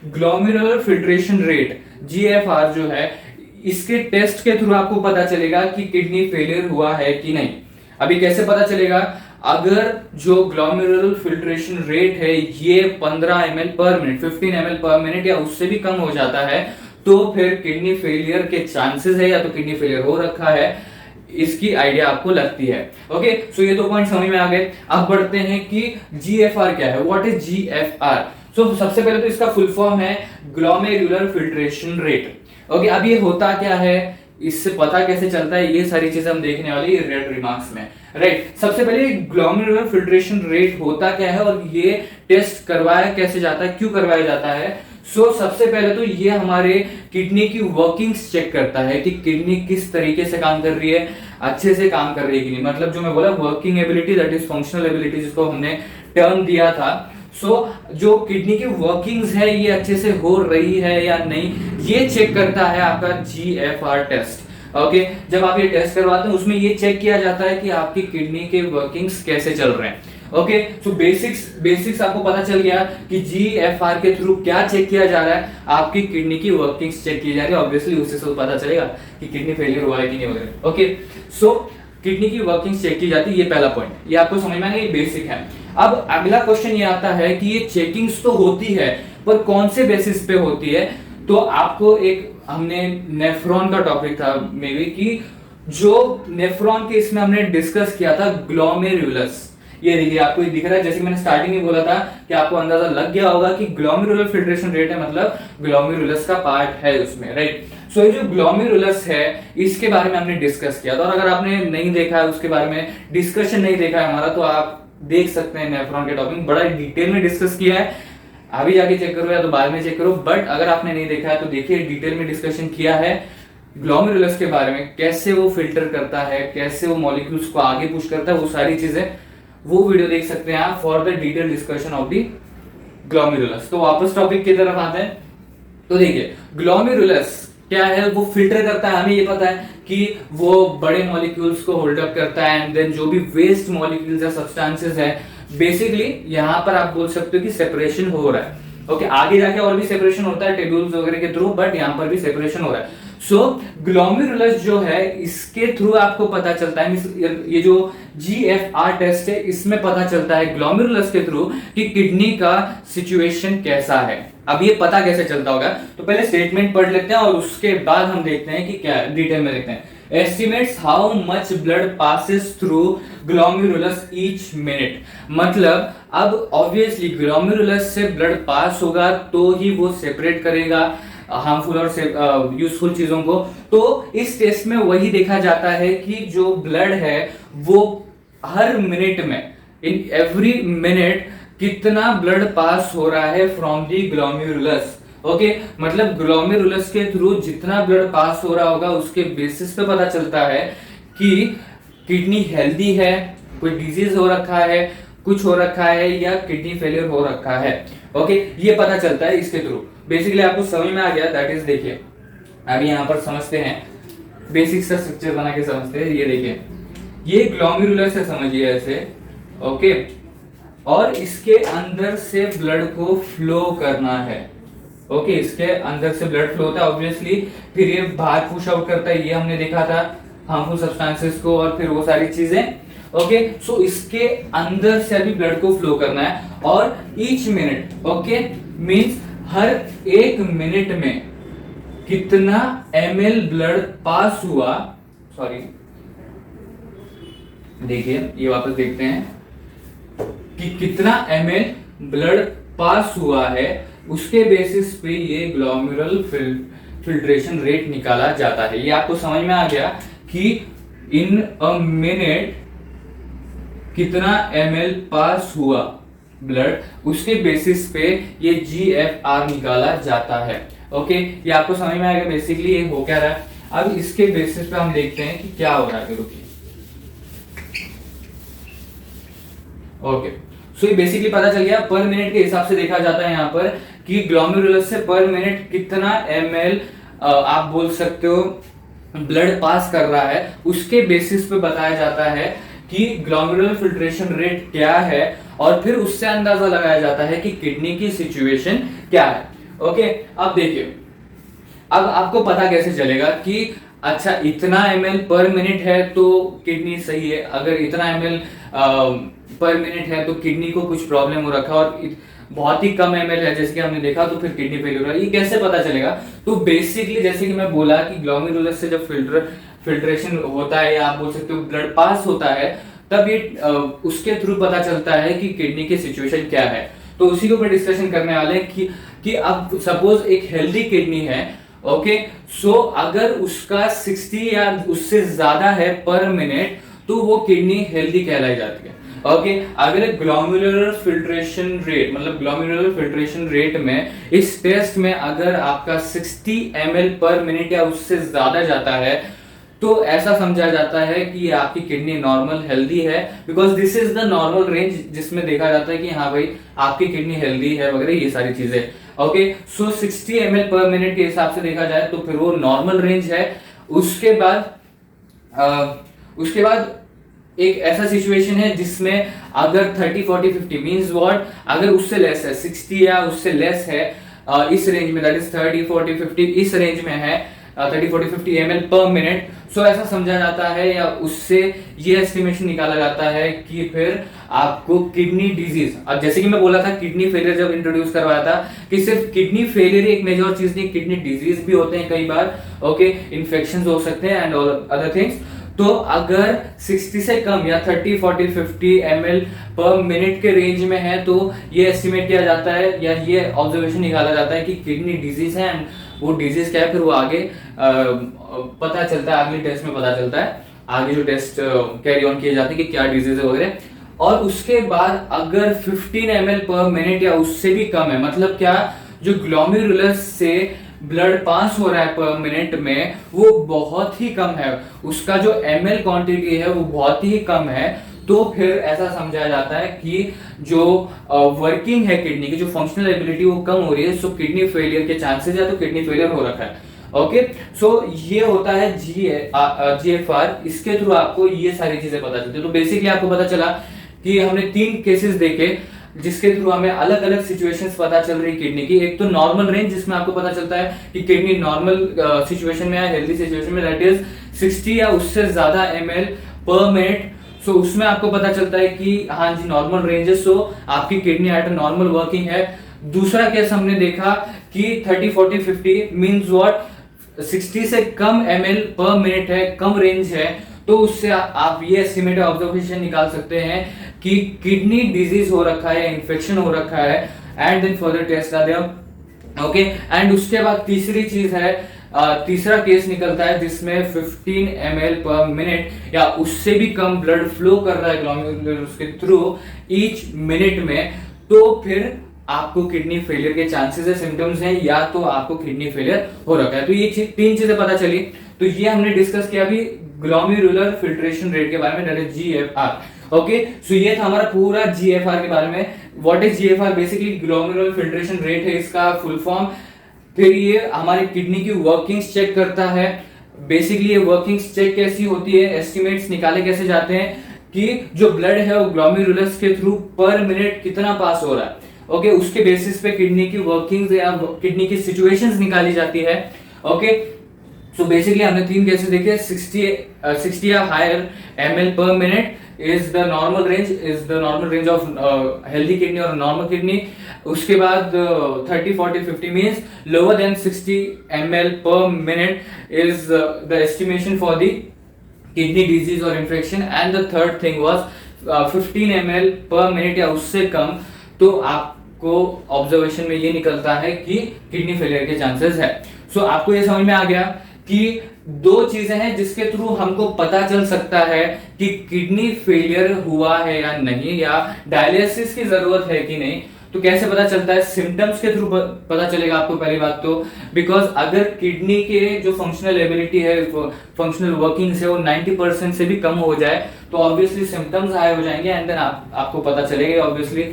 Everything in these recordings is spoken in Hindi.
ग्लोमेरुलर फिल्ट्रेशन रेट जीएफआर जो है, इसके टेस्ट के थ्रू आपको पता चलेगा कि किडनी फेलियर हुआ है कि नहीं। अभी कैसे पता चलेगा? अगर जो ग्लोमेरुलर फिल्ट्रेशन रेट है ये 15 ml per minute, 15 ml per minute या उससे भी कम हो जाता है तो फिर किडनी फेलियर के चांसेस है, या तो किडनी फेलियर हो रखा है, इसकी आइडिया आपको लगती है। ओके, सो ये 2 पॉइंट समझ में आ गए। अब बढ़ते हैं कि जीएफआर क्या है, व्हाट इज जीएफआर। सो सबसे पहले तो इसका फुल फॉर्म है ग्लोमेरुलर फिल्ट्रेशन रेट। ओके, अब ये होता क्या है, इससे पता कैसे चलता है, ये सारी चीजें हम देखने वाली है रेड रिमार्क्स में। राइट, सबसे पहले ग्लोमेरुलर फिल्ट्रेशन रेट होता क्या है और ये टेस्ट करवाया कैसे जाता है, क्यों करवाया जाता है। सबसे पहले तो ये हमारे किडनी की वर्किंग्स चेक करता है कि किडनी किस तरीके से काम कर रही है, अच्छे से काम कर रही है कि नहीं। मतलब जो मैं बोला working ability, that is functional ability, जिसको हमने टर्म दिया था। जो किडनी की वर्किंग्स है ये अच्छे से हो रही है या नहीं, ये चेक करता है आपका जीएफआर टेस्ट। ओके, जब आप ये टेस्ट करवाते हैं उसमें ये चेक किया जाता है कि आपकी किडनी के वर्किंग्स कैसे चल रहे हैं। ओके, सो बेसिक्स आपको पता चल गया कि जीएफआर के थ्रू क्या चेक किया जा रहा है, आपकी किडनी की वर्किंग्स चेक की जा रही है। ऑब्वियसली उससे सब पता चलेगा कि किडनी फेलियर हुआ है कि नहीं वगैरह। ओके, सो किडनी की वर्किंग्स चेक की जाती है, ये पहला पॉइंट, ये आपको समझ में आएगा, ये बेसिक है। अब अगला क्वेश्चन ये आता है कि ये चेकिंग्स तो होती है पर कौन से बेसिस पे होती है। तो आपको एक, हमने नेफ्रॉन का टॉपिक था मे बी, कि जो नेफ्रॉन के इसमें हमने डिस्कस किया था ग्लोमेरुलस। ये देखिए आपको ये दिख रहा है, जैसे मैंने स्टार्टिंग में बोला था कि आपको अंदाजा लग गया होगा कि ग्लोमेरुलर फिल्ट्रेशन रेट है, मतलब ग्लोमेरुलस का पार्ट है उसमें। राइट, सो ये जो ग्लोमेरुलस है इसके बारे में हमने डिस्कस किया था, और अगर आपने नहीं देखा है, उसके बारे में डिस्कशन नहीं देखा है हमारा, तो आप देख सकते हैं। नेफ्रॉन के टॉपिक बड़ा डिटेल में डिस्कस किया है, अभी जाके चेक करो या तो बाद में चेक करो, बट अगर आपने नहीं देखा है तो देखिए, डिटेल में डिस्कशन किया है ग्लोमेरुलस के बारे में, कैसे वो फिल्टर करता है, कैसे वो मॉलिक्यूल्स को आगे पुश करता है, वो सारी चीजें, वो वीडियो देख सकते हैं आप for the detail discussion of the glomerulus. तो वापस टॉपिक की तरफ आते हैं। तो देखिए ग्लोमेरुलस क्या है, वो फिल्टर करता है, हमें ये पता है कि वो बड़े मॉलिक्यूल्स को होल्ड अप करता है, एंड देन जो भी वेस्ट मॉलिक्यूल्स या सब्सटेंसेस है, बेसिकली यहां पर आप बोल सकते हो कि सेपरेशन हो रहा है। ओके, आगे जाके और भी सेपरेशन होता है टेब्यूल्स वगैरह के थ्रू, बट यहां पर भी सेपरेशन हो रहा है। ग्लोमेरुलस जो है इसके थ्रू आपको पता चलता है, ये जो जीएफआर टेस्ट है इसमें पता चलता है ग्लोमेरुलस के थ्रू कि किडनी का सिचुएशन कैसा है। अब ये पता कैसे चलता होगा, तो पहले स्टेटमेंट पढ़ लेते हैं और उसके बाद हम देखते हैं कि क्या डिटेल में देखते हैं। Estimates how much blood passes through glomerulus each minute. मतलब अब ऑब्वियसली ग्लोमेरुलस से ब्लड पास होगा तो ही वो सेपरेट करेगा हार्मफुल और यूजफुल चीजों को। तो इस टेस्ट में वही देखा जाता है कि जो ब्लड है वो हर मिनट में, इन एवरी मिनट, कितना ब्लड पास हो रहा है फ्रॉम दी ग्लोमेरुलस। ओके, मतलब ग्लोमेरुलस के थ्रू जितना ब्लड पास हो रहा होगा उसके बेसिस पे पता चलता है कि किडनी हेल्दी है, कोई डिजीज हो रखा है, कुछ हो रखा है, या किडनी फेलियर हो रखा है। ओके, ये पता चलता है इसके थ्रू। बेसिकली आपको समझ में आ गया, दैट इज, देखिए अभी यहां पर समझते हैं, बेसिक सा स्ट्रक्चर बना के समझते हैं। ये देखिए, ये ग्लोमेरुलस है, समझिए ऐसे। ओके, और इसके अंदर से ब्लड को फ्लो करना है। ओके, इसके अंदर से ब्लड फ्लो होता है ऑब्वियसली, फिर ये बाहर पुश आउट करता है, ये हमने देखा था हार्मफुल सब्सटेंसेस को, और फिर वो सारी चीजें। ओके, सो इसके अंदर से अभी ब्लड को फ्लो करना है, और ईच मिनट, ओके, मींस हर 1 मिनट में कितना ml ब्लड पास हुआ, सॉरी देखिए ये वापस देखते हैं कि कितना ml ब्लड पास हुआ है, उसके बेसिस पे ये ग्लोमेरुलर फिल्ट्रेशन रेट निकाला जाता है। ये आपको समझ में आ गया कि इन अ मिनट कितना ml पास हुआ ब्लड, उसके बेसिस पे ये जीएफआर निकाला जाता है। ओके, ये आपको समझ में आएगा बेसिकली ये हो क्या रहा है। अब इसके बेसिस पे हम देखते हैं कि क्या हो रहा है। रुकिए, ओके, सो ये बेसिकली पता चल गया, पर मिनट के हिसाब से देखा जाता है यहाँ पर कि ग्लोमेरुलस से पर मिनट कितना ml आप बोल सकते हो ब्लड पास कर रहा है, उसके बेसिस पे बताया जाता है कि ग्लोमेरुलर फिल्ट्रेशन रेट क्या है, और फिर उससे अंदाजा लगाया जाता है कि किडनी की सिचुएशन क्या है। ओके, अब देखिए, अब आपको पता कैसे चलेगा कि अच्छा इतना ml पर मिनट है तो किडनी सही है, अगर इतना ml पर मिनट है तो किडनी को कुछ प्रॉब्लम हो रखा है, और बहुत ही कम ml है जैसे कि हमने देखा तो फिर किडनी फेलियर हो रहा है। ये कैसे पता चलेगा? तो बेसिकली जैसे कि मैं बोला कि ग्लोमेरुलस से जब फिल्ट्रेशन होता है, या आप बोल सकते हो ब्लड पास होता है, तब ये उसके थ्रू पता चलता है कि किडनी की सिचुएशन क्या है। तो उसी के ऊपर डिस्कशन करने वाले हैं कि अब सपोज एक हेल्दी किडनी है, ओके, सो अगर उसका 60 या उससे ज्यादा है पर मिनट तो वो किडनी हेल्दी कहलाई जाती है। ओके, अगर ग्लोमेरुलर फिल्ट्रेशन रेट, मतलब ग्लोमेरुलर फिल्ट्रेशन रेट में इस टेस्ट में अगर आपका 60 ml पर मिनट या उससे ज्यादा जाता है तो ऐसा समझा जाता है कि आपकी किडनी नॉर्मल हेल्दी है, because this is the normal range जिसमें देखा जाता है कि हाँ भाई आपकी किडनी हेल्दी है वगैरह, ये सारी चीजें। ओके, सो 60 ml पर मिनट के हिसाब से देखा जाए तो फिर वो नॉर्मल रेंज है। उसके बाद एक ऐसा सिचुएशन है जिसमें अगर 30 40 50 मींस व्हाट, अगर उससे लेस है 60 या उससे लेस है इस रेंज में, दैट इज 30 40 50 इस रेंज में है 30 40 50 ml पर मिनट, सो ऐसा समझा जाता है या उससे ये एस्टिमेशन निकाला जाता है कि फिर आपको किडनी डिजीज, अब जैसे कि मैं बोला था किडनी फेलियर जब इंट्रोड्यूस करवाया था कि सिर्फ किडनी फेलियर एक मेजर चीज नहीं, किडनी डिजीज भी होते हैं कई बार, ओके, इन्फेक्शंस हो सकते हैं एंड अदर थिंग्स। तो अगर 60 से कम या 30 40 50 ml पर मिनट के रेंज में है तो ये एस्टिमेट किया जाता है या ये ऑब्जर्वेशन निकाला जाता है कि किडनी डिजीज है, एंड वो डिजीज क्या है फिर वो आगे पता चलता है, अगले टेस्ट में पता चलता है, आगे जो टेस्ट कैरी ऑन किए जाते हैं कि क्या डिजीज है वगैरह। और उसके बाद अगर 15 ml पर मिनट या उससे भी कम है, मतलब क्या, जो ग्लोमेरुलस से ब्लड पास हो रहा है पर मिनट में वो बहुत ही कम है, उसका जो ml क्वांटिटी है वो बहुत ही कम है, तो फिर ऐसा समझा जाता है कि जो वर्किंग है किडनी की, जो फंक्शनल एबिलिटी वो कम हो रही है, सो किडनी फेलियर के चांसेस है, तो किडनी फेलियर हो रखा है। ओके, सो ये होता है GFR, इसके थ्रू आपको ये सारी चीजें पता चलती है। तो बेसिकली आपको पता चला कि हमने 3 केसेस देखे जिसके थ्रू हमें अलग अलग सिचुएशंस पता चल रही किडनी की। एक तो नॉर्मल रेंज जिसमें आपको पता चलता है कि किडनी नॉर्मल सिचुएशन में है, हेल्दी सिचुएशन में, दैट इज 60 या उससे ज्यादा ml पर मिनट, सो उसमें आपको पता चलता है कि हाँ जी नॉर्मल रेंज है, सो आपकी किडनी एट नॉर्मल वर्किंग है। दूसरा केस हमने देखा कि 30 40 50 मींस व्हाट, 60 से कम ml पर मिनट है, कम रेंज है, तो उससे आप ये एस्टिमेटेड ऑब्जर्वेशन निकाल सकते हैं कि किडनी डिजीज हो रखा है, इन्फेक्शन हो रखा है, and then further test are there. Okay, and उसके बाद तीसरी चीज है, तीसरा केस निकलता है जिसमें 15 ml पर मिनट या उससे भी कम ब्लड फ्लो कर रहा है ग्लोमेरुलस के थ्रू ईच मिनट में, तो फिर आपको किडनी फेलियर के चांसेस है, सिम्टम्स हैं, या तो आपको किडनी फेलियर हो रखा है। तो ये 3 चीजें पता चली। तो ये हमने डिस्कस किया अभी ग्लोमेरुलर फिल्ट्रेशन रेट के बारे में, दैट इज GFR। ओके, सो ये था हमारा पूरा GFR के बारे में। What is GFR? Basically glomerular filtration rate है इसका फुल फॉर्म। फिर ये हमारी किडनी की वर्किंग्स चेक करता है। बेसिकली ये वर्किंग्स चेक कैसी होती है, एस्टिमेट्स निकाले कैसे जाते हैं कि जो ब्लड है वो ग्लोमेरुलस के थ्रू पर मिनट कितना पास हो रहा है, ओके, उसके बेसिस पे किडनी की वर्किंग्स या किडनी की सिचुएशंस निकाली जाती है। ओके, सो बेसिकली हमने 3 केसेस देखे, 60 या higher ml per minute is the normal range of healthy kidney or normal kidney. उसके बाद 30 40 50 means lower than 60 ml per minute is the estimation for the kidney disease or infection, and the third thing was 15 ml per minute या उससे कम, तो आपको ऑब्जर्वेशन में ये निकलता है कि किडनी फेलियर के चांसेस है। सो आपको ये समझ में आ गया कि 2 चीजें हैं जिसके थ्रू हमको पता चल सकता है कि किडनी फेलियर हुआ है या नहीं, या डायलिसिस की जरूरत है कि नहीं। तो कैसे पता चलता है? सिम्टम्स के थ्रू पता चलेगा आपको। पहली बात तो बिकॉज अगर किडनी के जो फंक्शनल एबिलिटी है, फंक्शनल वर्किंग है, वो 90% से भी कम हो जाए तो ऑब्वियसली सिम्टम्स हाई हो जाएंगे, एंड देन आपको पता चलेगा ऑब्वियसली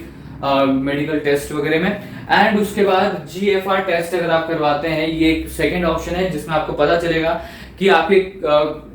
मेडिकल टेस्ट वगैरह में। एंड उसके बाद GFR टेस्ट अगर आप करवाते हैं, ये एक सेकंड ऑप्शन है जिसमें आपको पता चलेगा कि आपकी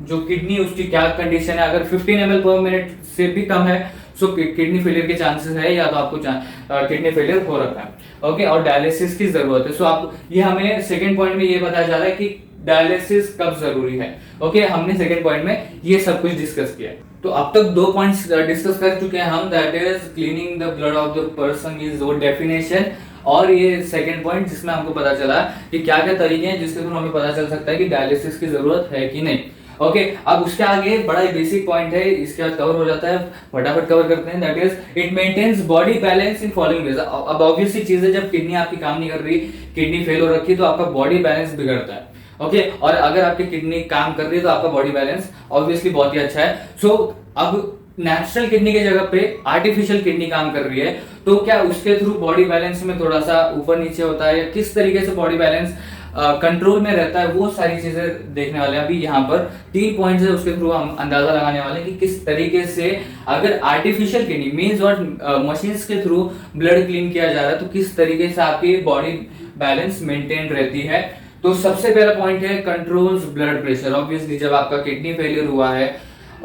जो किडनी उसकी क्या कंडीशन है। अगर 15 ml पर मिनट से भी कम है सो किडनी फेलियर के चांसेस है या तो आपको किडनी फेलियर हो रखा है। ओके, और डायलिसिस की जरूरत है। सो आप ये हमें सेकेंड पॉइंट में ये पता चला है कि डायलिसिस कब जरूरी है। ओके, हमने सेकेंड पॉइंट में ये सब कुछ डिस्कस किया। तो अब तक 2 पॉइंट्स डिस्कस कर चुके हैं हम, that is cleaning the blood of the person is वो डेफिनेशन, और ये सेकेंड पॉइंट जिसमें हमको पता चला कि क्या क्या तरीके हैं जिसके थ्रू हमें पता चल सकता है कि डायलिसिस की जरूरत है कि नहीं। ओके, अब उसके आगे बड़ा ही बेसिक पॉइंट है, इसके बाद कवर हो जाता है, फटाफट कवर करते हैं, that is it maintains body balance in following ways. अब ऑब्वियस सी चीज है, जब किडनी आपकी काम नहीं कर रही, किडनी फेल हो रखी, तो आपका बॉडी बैलेंस बिगड़ता है। ओके, और अगर आपकी किडनी काम कर रही है तो आपका बॉडी बैलेंस ऑब्वियसली बहुत ही अच्छा है। सो अब नेचुरल किडनी की जगह पे आर्टिफिशियल किडनी काम कर रही है, तो क्या उसके थ्रू बॉडी बैलेंस में थोड़ा सा ऊपर नीचे होता है, या किस तरीके से बॉडी बैलेंस कंट्रोल में रहता है, वो सारी चीजें देखने वाले हैं। अभी यहाँ पर 3 पॉइंट्स है, उसके थ्रू हम अंदाजा लगाने वाले हैं कि किस तरीके से अगर आर्टिफिशियल किडनी मींस और मशीन्स के थ्रू ब्लड क्लीन किया जा रहा है तो किस तरीके से आपकी बॉडी बैलेंस मेंटेन रहती है। तो सबसे पहला पॉइंट है कंट्रोल्स ब्लड प्रेशर। ऑब्वियसली जब आपका किडनी फेलियर हुआ है,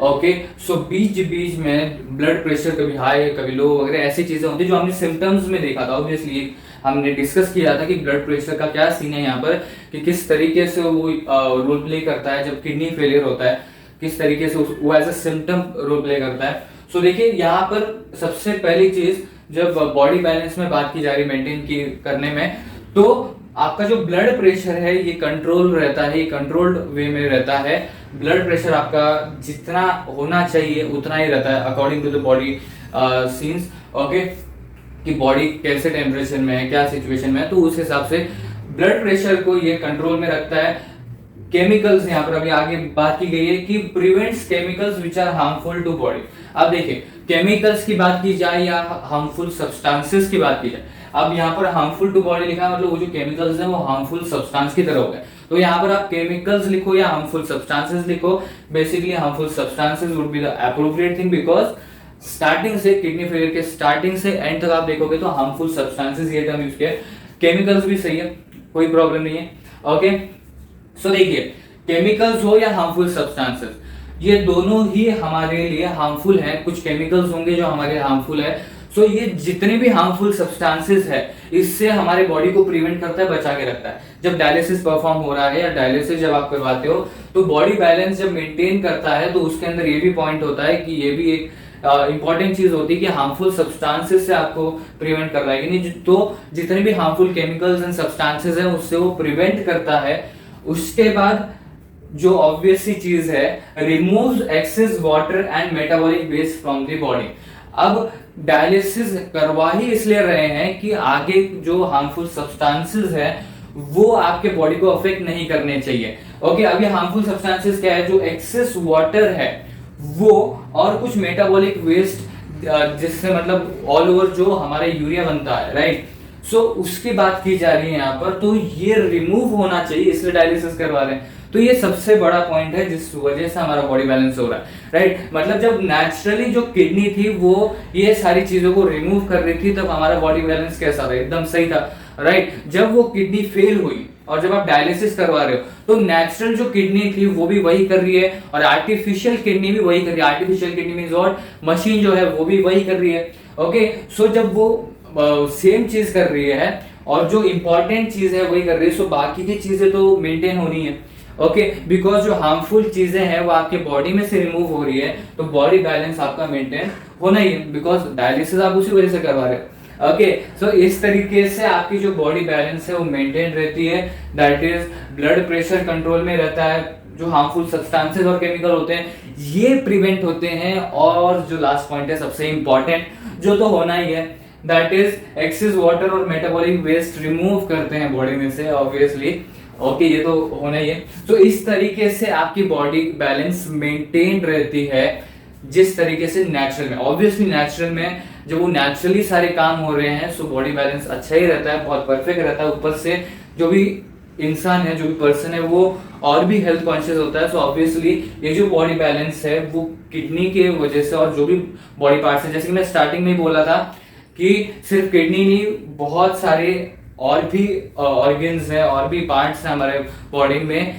ओके, सो बीच बीच में ब्लड प्रेशर कभी हाई कभी लो वगैरह ऐसी चीजें होती है जो हमने सिम्टम्स में देखा था। ऑब्वियसली हमने डिस्कस किया था कि ब्लड प्रेशर का क्या सीन है यहाँ पर, कि किस तरीके से वो रोल प्ले करता है जब किडनी फेलियर होता है, किस तरीके से वो as a symptom role play करता है। सो देखिए यहाँ पर सबसे पहली चीज, जब बॉडी बैलेंस में बात की जा रही मेंटेन की करने में, तो आपका जो ब्लड प्रेशर है ये कंट्रोल रहता है, ये कंट्रोल्ड वे में रहता है। ब्लड प्रेशर आपका जितना होना चाहिए उतना ही रहता है according to the body scenes. Okay, कि बॉडी कैसे टेम्परेचर में है, क्या सिचुएशन में है, तो उस हिसाब से ब्लड प्रेशर को ये कंट्रोल में रखता है। केमिकल्स यहाँ पर अभी आगे बात की गई है कि prevents chemicals which are harmful to body. अब देखिए केमिकल्स की बात की जाए या हार्मफुल सब्सटेंसेस की बात की जाए, अब यहाँ पर हार्मफुल टू बॉडी लिखा है, मतलब वो जो केमिकल्स हैं वो हार्मफुल सब्सटेंस की तरह हो गए। तो यहाँ पर आप केमिकल्स लिखो या हार्मफुल सब्सटेंसेस लिखो, basically harmful substances would be the appropriate thing, because starting से किडनी फेलियर के स्टार्टिंग से एंड तक आप देखोगे तो हार्मफुल सब्सटेंसेस ये टर्म यूज किया। केमिकल्स भी सही है, कोई प्रॉब्लम नहीं है। ओके, सो देखिए केमिकल्स हो या हार्मफुल सब्सटेंसेस, ये दोनों ही हमारे लिए हार्मफुल हैं। कुछ केमिकल्स होंगे जो हमारे हार्मफुल है। सो ये जितने भी हार्मफुल सब्सटेंसेस है, इससे हमारे बॉडी को प्रिवेंट करता है, बचा के रखता है। जब डायलिसिस परफॉर्म हो रहा है या डायलिसिस जब आप करवाते हो तो बॉडी बैलेंस जब मेंटेन करता है, तो उसके अंदर ये भी पॉइंट होता है कि ये भी एक इंपॉर्टेंट चीज होती है कि हार्मफुल सब्सटेंसेस से आपको प्रिवेंट कर रहा है कि नहीं, तो जितने भी हार्मफुल केमिकल्स एंड सब्सटेंसेस हैं उससे वो प्रिवेंट करता है। उसके बाद जो ऑब्वियस सी चीज है, removes excess water and metabolic waste from the body. अब डायलिसिस करवा ही इसलिए रहे हैं कि आगे जो हार्मफुल सब्सटेंसेस है वो आपके बॉडी को अफेक्ट नहीं करने चाहिए। ओके, अब ये हार्मफुल सब्सटेंसेस क्या है, जो एक्सेस वाटर है वो, और कुछ मेटाबॉलिक वेस्ट जिससे मतलब ऑल ओवर जो हमारा यूरिया बनता है, राइट। सो उसकी बात की जा रही है यहाँ पर, तो ये रिमूव होना चाहिए, इसलिए डायलिसिस करवा रहे हैं। तो ये सबसे बड़ा पॉइंट है जिस वजह से हमारा बॉडी बैलेंस हो रहा है, राइट। मतलब जब नेचुरली जो किडनी थी वो ये सारी चीजों को रिमूव कर रही थी, तब हमारा बॉडी बैलेंस कैसा था, एकदम सही था, राइट। जब वो किडनी फेल हुई और जब आप डायलिसिस करवा रहे हो तो नेचुरल जो किडनी थी वो भी वही कर रही है और आर्टिफिशियल किडनी भी वही कर रही है। आर्टिफिशियल किडनी मींस और मशीन जो है वो भी वही कर रही है। ओके, सो जब वो सेम चीज कर रही है और जो इंपॉर्टेंट चीज है वही कर रही है, सो बाकी की चीजें तो मेंटेन होनी है। ओके, बिकॉज जो हार्मफुल चीजें हैं वो आपके बॉडी में से रिमूव हो रही है, तो बॉडी बैलेंस आपका मेंटेन होना ही है, बिकॉज डायलिसिस आप उसी वजह से करवा रहे हो। ओके, सो इस तरीके से आपकी जो बॉडी बैलेंस है वो मेंटेन रहती है, that is blood pressure control में रहता है, जो हार्मफुल सब्सटेंसेस और केमिकल होते हैं ये प्रिवेंट होते हैं, और जो लास्ट पॉइंट है सबसे इंपॉर्टेंट जो तो होना ही है, दैट इज एक्सेस वाटर और मेटाबॉलिक वेस्ट रिमूव करते हैं बॉडी में से, ऑब्वियसली। ओके, ये तो होना ही है। तो इस तरीके से आपकी बॉडी बैलेंस मेंटेन रहती है, जिस तरीके से नेचुरल में, ऑब्वियसली नेचुरल में जब वो नेचुरली सारे काम हो रहे हैं, सो बॉडी बैलेंस अच्छा ही रहता है, बहुत परफेक्ट रहता है। ऊपर से जो भी इंसान है, जो भी पर्सन है, वो और भी हेल्थ कॉन्शियस होता है। सो ऑब्वियसली ये जो बॉडी बैलेंस है वो किडनी के वजह से और जो भी बॉडी पार्ट्स है, जैसे कि मैं स्टार्टिंग में ही बोला था कि सिर्फ किडनी नहीं, बहुत सारे और भी ऑर्गन्स है और भी पार्ट्स है हमारे बॉडी में,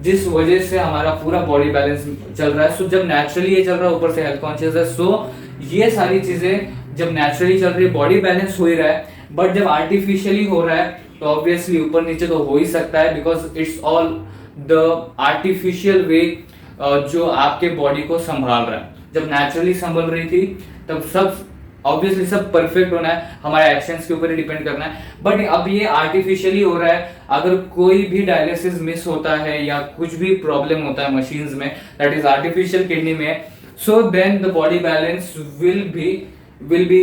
जिस वजह से हमारा पूरा बॉडी बैलेंस चल रहा है। सो जब नेचुरली ये चल रहा है, ऊपर से हेल्थ कॉन्शियस है, सो ये सारी चीजें जब नेचुरली चल रही है, बॉडी बैलेंस हो ही रहा है, बट जब आर्टिफिशियली हो रहा है तो ऑब्वियसली ऊपर नीचे तो हो ही सकता है, because it's all the artificial way जो आपके बॉडी को संभाल रहा है। जब नेचुरली संभल रही थी तब सब ऑब्वियसली सब परफेक्ट होना है, हमारे एक्शंस के ऊपर ही डिपेंड करना है, बट अब ये आर्टिफिशियली हो रहा है। अगर कोई भी डायलिसिस मिस होता है या कुछ भी प्रॉब्लम होता है मशीन्स में, दैट इज आर्टिफिशियल किडनी में, so then the body balance will be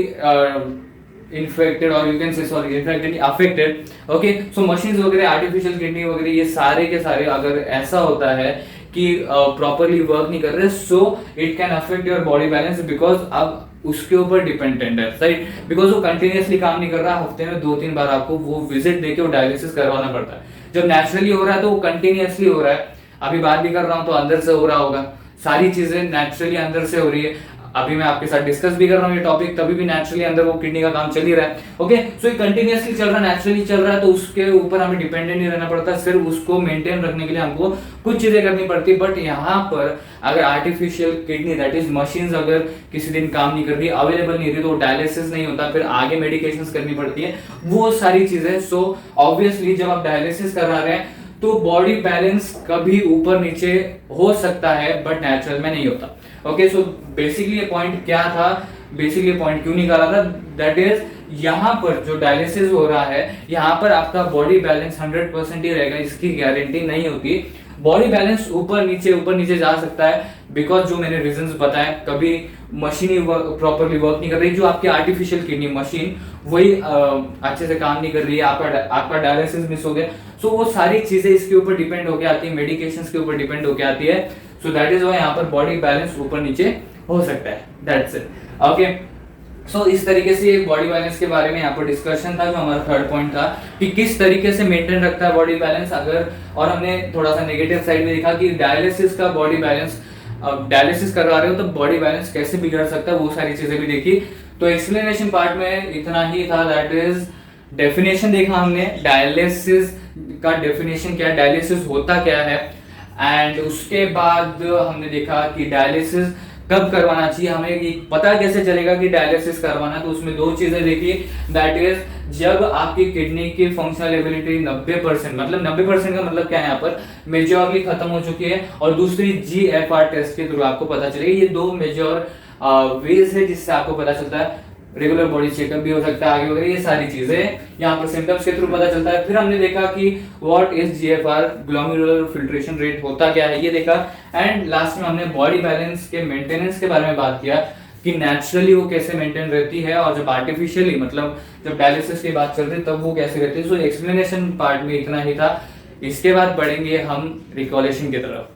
infected, और you can say sorry infected, affected. Okay, so machines वगैरह, आर्टिफिशियल किडनी वगैरह, ये सारे के सारे अगर ऐसा होता है कि प्रॉपरली वर्क नहीं कर रहे, so it can affect your body balance, because अब उसके ऊपर डिपेंडेंट है, राइट, बिकॉज वो कंटिन्यूअसली काम नहीं कर रहा, हफ्ते में 2-3 बार आपको वो विजिट देके वो डायलिसिस करवाना पड़ता है। जब नेचुरली हो रहा है तो वो कंटिन्यूअसली हो रहा है। अभी बात भी कर रहा हूं तो अंदर से हो रहा होगा, सारी चीजें नेचुरली अंदर से हो रही है। अभी मैं आपके साथ डिस्कस भी कर रहा हूँ ये टॉपिक, तभी भी नेचुरली अंदर वो किडनी का काम चल ही रहा है। ओके, सो ये कंटिन्यूअसली चल रहा है, नेचुरली चल रहा है, तो उसके ऊपर हमें डिपेंडेंट नहीं रहना पड़ता, सिर्फ उसको मेंटेन रखने के लिए हमको कुछ चीजें करनी पड़ती है। बट यहाँ पर अगर artificial kidney, that is machines, अगर किसी दिन काम नहीं कर रही, अवेलेबल नहीं रही, तो डायलिसिस नहीं होता, फिर आगे मेडिकेशंस करनी पड़ती है, वो सारी चीजें। सो ऑब्वियसली जब आप डायलिसिस करा रहे हैं तो बॉडी बैलेंस कभी ऊपर नीचे हो सकता है, बट नेचुरल में नहीं होता। ओके, सो बेसिकली ये पॉइंट क्या था, बेसिकली पॉइंट क्यों निकाला था, दैट इज यहाँ पर जो डायलिसिस हो रहा है, यहाँ पर आपका बॉडी बैलेंस 100% ही रहेगा, इसकी गारंटी नहीं होती। बॉडी बैलेंस ऊपर नीचे जा सकता है, बिकॉज जो मैंने रीजंस बताए, कभी मशीन ही प्रॉपरली वर्क नहीं कर रही, जो आपकी आर्टिफिशियल किडनी मशीन वही अच्छे से काम नहीं कर रही है, आपका डायलिसिस मिस हो गया, सो वो सारी चीजें इसके ऊपर डिपेंड होके आती है, मेडिकेशंस के ऊपर डिपेंड होके आती है। सो दैट इज व्हाई यहाँ पर बॉडी बैलेंस ऊपर नीचे हो सकता है, दैट्स इट। ओके, सो इस तरीके से ये बॉडी बैलेंस के बारे में यहाँ पर डिस्कशन था, जो हमारा थर्ड पॉइंट था कि किस तरीके से मेंटेन रखता है बॉडी बैलेंस। अगर और हमने थोड़ा सा नेगेटिव साइड में देखा कि डायलिसिस का बॉडी बैलेंस, डायलिसिस करवा रहे हो तो बॉडी बैलेंस कैसे बिगड़ सकता है, वो सारी चीजें भी देखी। तो एक्सप्लेनेशन पार्ट में इतना ही था, दैट इज डेफिनेशन देखा हमने, डायलिसिस का डेफिनेशन क्या है, डायलिसिस होता क्या है, एंड उसके बाद हमने देखा कि डायलिसिस कब करवाना चाहिए, हमें पता कैसे चलेगा कि डायलिसिस करवाना, तो उसमें 2 चीजें देखी, दैट इज जब आपकी किडनी की फंक्शनल एबिलिटी 90%, मतलब 90% का मतलब क्या है, यहाँ पर मेजॉरली खत्म हो चुकी है, और दूसरी GFR टेस्ट के थ्रू आपको पता चलेगा। ये 2 मेजर वेज है जिससे आपको पता चलता है। रेगुलर बॉडी चेकअप भी हो सकता है आगे वगैरह, ये सारी चीजें यहाँ पर सिम्टम्स के थ्रू पता चलता है। फिर हमने देखा कि what is GFR, glomerular filtration rate होता क्या है, ये देखा। एंड लास्ट में हमने बॉडी बैलेंस के मेंटेनेंस के बारे में बात किया कि नेचुरली वो कैसे मेंटेन रहती है, और जब आर्टिफिशियली, मतलब जब डायलिसिस की बात चल रही है तब वो कैसे रहती है। सो एक्सप्लेनेशन पार्ट में इतना ही था। इसके बाद बढ़ेंगे हम रिकॉलेशन की तरफ।